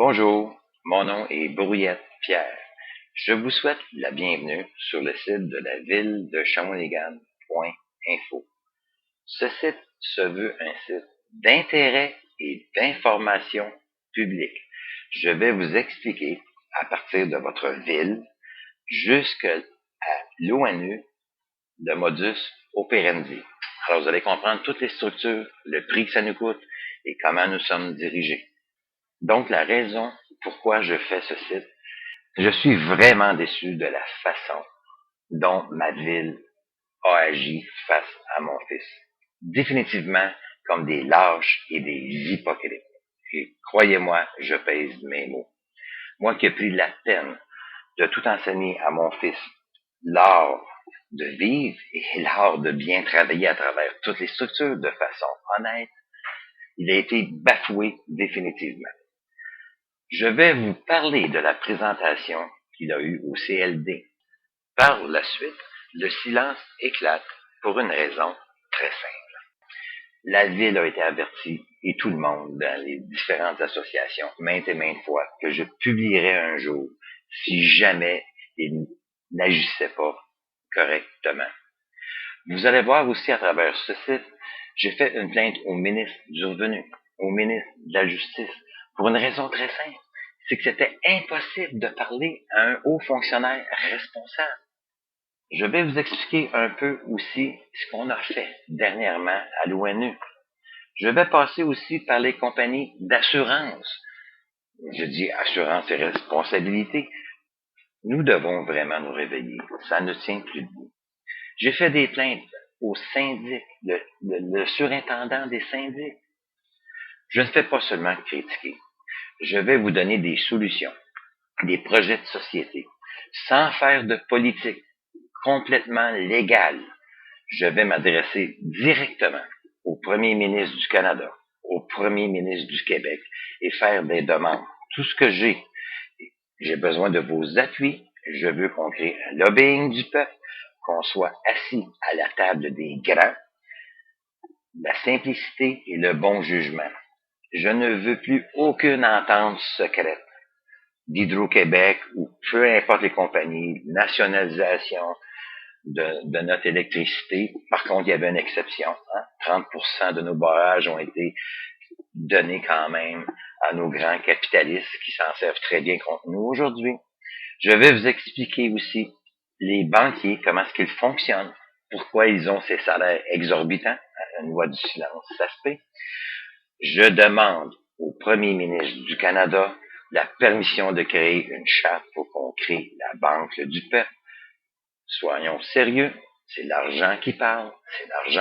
Bonjour, mon nom est Brouillette Pierre. Je vous souhaite la bienvenue sur le site de la ville de Shawinigan.info. Ce site se veut un site d'intérêt et d'information publique. Je vais vous expliquer à partir de votre ville jusqu'à l'ONU, le modus operandi. Alors vous allez comprendre toutes les structures, le prix que ça nous coûte et comment nous sommes dirigés. Donc la raison pourquoi je fais ce site, je suis vraiment déçu de la façon dont ma ville a agi face à mon fils. Définitivement comme des lâches et des hypocrites. Et croyez-moi, je pèse mes mots. Moi qui ai pris la peine de tout enseigner à mon fils, l'art de vivre et l'art de bien travailler à travers toutes les structures de façon honnête, il a été bafoué définitivement. Je vais vous parler de la présentation qu'il a eue au CLD. Par la suite, le silence éclate pour une raison très simple. La ville a été avertie, et tout le monde, dans les différentes associations, maintes et maintes fois, que je publierais un jour si jamais il n'agissait pas correctement. Vous allez voir aussi à travers ce site, j'ai fait une plainte au ministre du Revenu, au ministre de la Justice, pour une raison très simple. C'est que c'était impossible de parler à un haut fonctionnaire responsable. Je vais vous expliquer un peu aussi ce qu'on a fait dernièrement à l'ONU. Je vais passer aussi par les compagnies d'assurance. Je dis assurance et responsabilité. Nous devons vraiment nous réveiller. Ça ne tient plus debout. J'ai fait des plaintes au syndic, le surintendant des syndics. Je ne fais pas seulement critiquer. Je vais vous donner des solutions, des projets de société, sans faire de politique, complètement légale. Je vais m'adresser directement au premier ministre du Canada, au premier ministre du Québec et faire des demandes. Tout ce que j'ai besoin de vos appuis. Je veux qu'on crée un lobbying du peuple, qu'on soit assis à la table des grands, la simplicité et le bon jugement. Je ne veux plus aucune entente secrète d'Hydro-Québec ou peu importe les compagnies, nationalisation de notre électricité. Par contre, il y avait une exception. 30% de nos barrages ont été donnés quand même à nos grands capitalistes qui s'en servent très bien contre nous aujourd'hui. Je vais vous expliquer aussi les banquiers, comment est-ce qu'ils fonctionnent, pourquoi ils ont ces salaires exorbitants. La loi du silence, ça se fait. Je demande au premier ministre du Canada la permission de créer une charte pour qu'on crée la Banque du peuple. Soyons sérieux, c'est l'argent qui parle, c'est l'argent